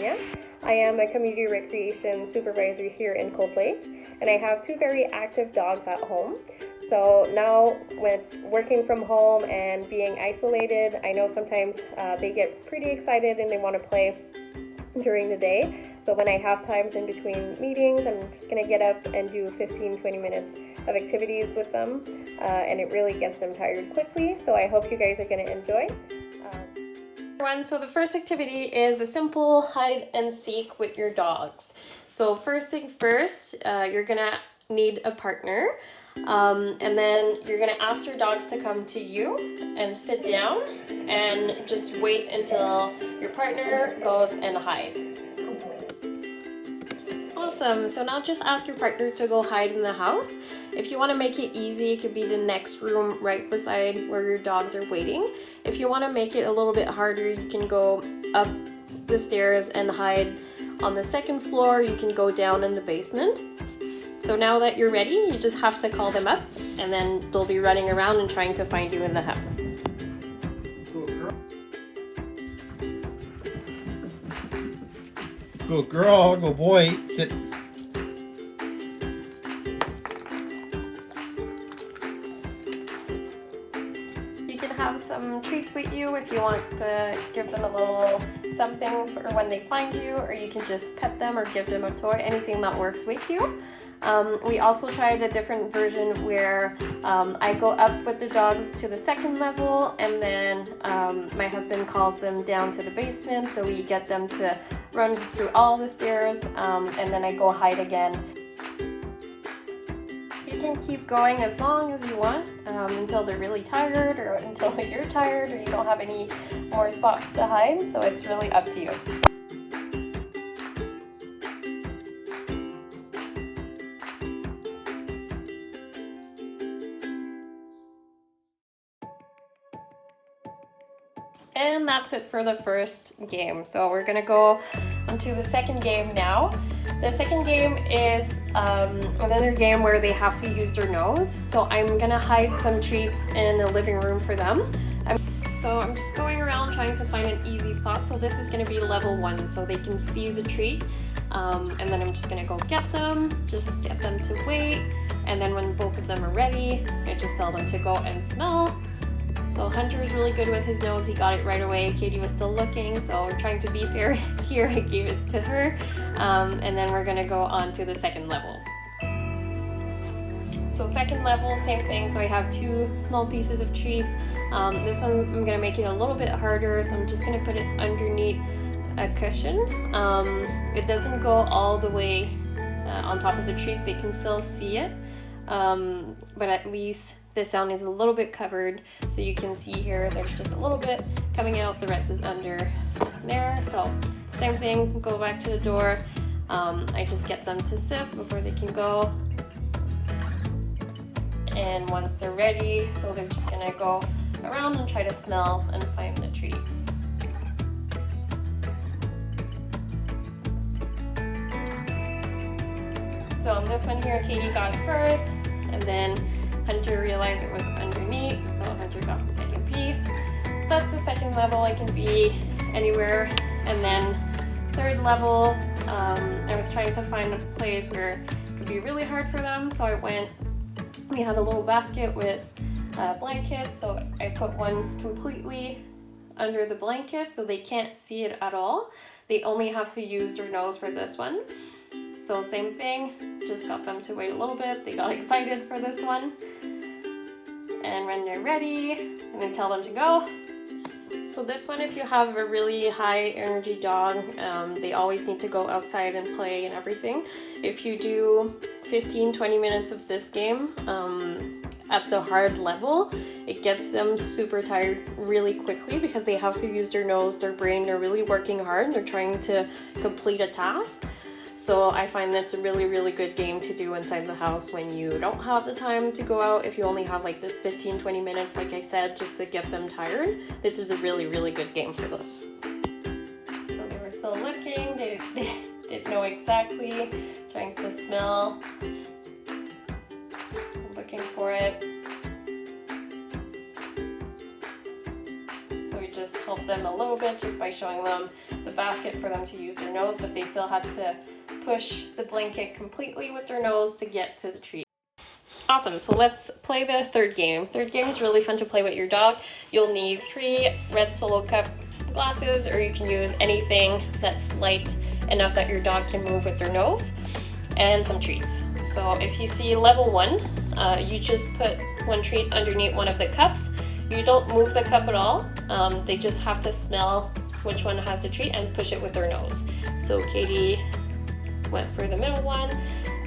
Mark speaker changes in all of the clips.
Speaker 1: California. I am a community recreation supervisor here in Cold Lake, and I have two very active dogs at home. So now with working from home and being isolated, I know sometimes they get pretty excited and they want to play during the day. So when I have times in between meetings, I'm just going to get up and do 15-20 minutes of activities with them, and it really gets them tired quickly. So I hope you guys are going to enjoy.
Speaker 2: So the first activity is a simple hide and seek with your dogs. So first thing first, you're gonna need a partner, and then you're gonna ask your dogs to come to you and sit down and just wait until your partner goes and hide. Awesome. So now just ask your partner to go hide in the house. If you want to make it easy, it could be the next room right beside where your dogs are waiting. If you want to make it a little bit harder, you can go up the stairs and hide on the second floor. You can go down in the basement. So now that you're ready, you just have to call them up, and then they'll be running around and trying to find you in the house.
Speaker 3: Good girl, good boy, sit.
Speaker 2: You can have some treats with you if you want to give them a little something for when they find you, or you can just pet them or give them a toy, anything that works with you. We also tried a different version where I go up with the dogs to the second level, and then my husband calls them down to the basement, so we get them to run through all the stairs, and then I go hide again. You can keep going as long as you want, until they're really tired, or until you're tired, or you don't have any more spots to hide, so it's really up to you. And that's it for the first game. So we're gonna go onto the second game now. The second game is another game where they have to use their nose. So I'm gonna hide some treats in the living room for them. So I'm just going around trying to find an easy spot. So this is gonna be level 1, so they can see the treat. And then I'm just gonna go get them to wait. And then when both of them are ready, I just tell them to go and smell. So Hunter is really good with his nose, he got it right away. Katie was still looking, so trying to be fair here, I gave it to her. And then we're gonna go on to the second level. So second level, same thing, so I have 2 small pieces of treats. This one I'm gonna make it a little bit harder, so I'm just gonna put it underneath a cushion. It doesn't go all the way on top of the treat, they can still see it, but at least the sound is a little bit covered, so you can see here there's just a little bit coming out, the rest is under there. So same thing, go back to the door. I just get them to sit before they can go, and once they're ready, so they're just gonna go around and try to smell and find the treat. So on this one here, Katie got it first, and then Hunter realized it was underneath, so Hunter got the second piece. That's the second level. I can be anywhere. And then third level, I was trying to find a place where it could be really hard for them, so we had a little basket with blankets, so I put one completely under the blanket so they can't see it at all. They only have to use their nose for this one. So same thing, just got them to wait a little bit. They got excited for this one. And when they're ready, I'm gonna tell them to go. So this one, if you have a really high energy dog, they always need to go outside and play and everything. If you do 15-20 minutes of this game at the hard level, it gets them super tired really quickly because they have to use their nose, their brain, they're really working hard, they're trying to complete a task. So I find that's a really, really good game to do inside the house when you don't have the time to go out. If you only have like this 15-20 minutes, like I said, just to get them tired, this is a really, really good game for this. So they were still looking, they didn't know exactly, trying to smell, looking for it. So we just helped them a little bit just by showing them the basket for them to use their nose, but they still had to push the blanket completely with their nose to get to the treat. Awesome, so let's play the third game. Third game is really fun to play with your dog. You'll need 3 red Solo Cup glasses, or you can use anything that's light enough that your dog can move with their nose, and some treats. So if you see level 1, you just put 1 treat underneath one of the cups. You don't move the cup at all. They just have to smell which one has the treat and push it with their nose. So Katie went for the middle one,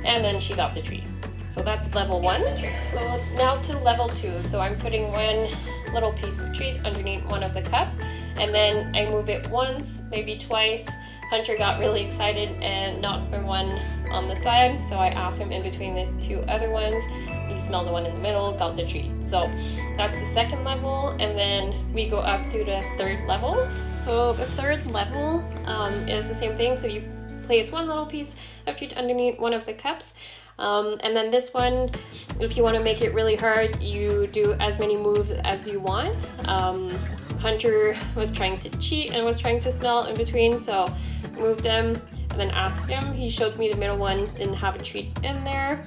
Speaker 2: and then she got the treat. So that's level 1. So now to level 2. So I'm putting 1 little piece of treat underneath one of the cup, and then I move it once, maybe twice. Hunter got really excited and knocked for one on the side, so I asked him in between the 2 other ones. He smelled the one in the middle, got the treat. So that's the second level, and then we go up to the third level. So the third level is the same thing. So you place 1 little piece of treat underneath one of the cups. And then this one, if you want to make it really hard, you do as many moves as you want. Hunter was trying to cheat and was trying to smell in between, so moved him and then asked him. He showed me the middle one, didn't have a treat in there.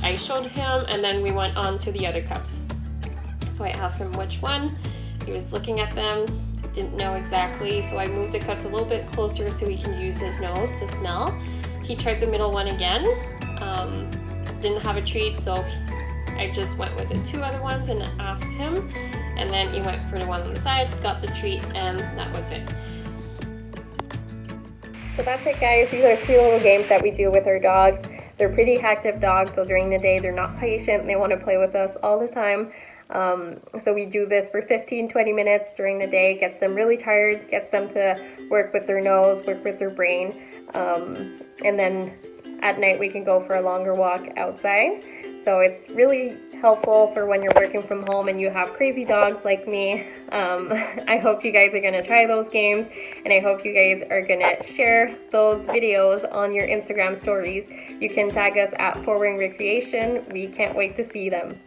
Speaker 2: I showed him, and then we went on to the other cups. So I asked him which one. He was looking at them, didn't know exactly, so I moved the cups a little bit closer so he can use his nose to smell. He tried the middle one again. Didn't have a treat, so I just went with the 2 other ones and asked him, and then he went for the one on the side, got the treat, and that was it.
Speaker 1: So that's it, guys. These are 3 little games that we do with our dogs. They're pretty active dogs, so during the day they're not patient. They want to play with us all the time. So we do this for 15-20 minutes during the day. Gets them really tired, gets them to work with their nose, work with their brain, and then at night we can go for a longer walk outside. So it's really helpful for when you're working from home and you have crazy dogs like me. I hope you guys are going to try those games, and I hope you guys are going to share those videos on your Instagram stories. You can tag us at Forward Recreation. We can't wait to see them.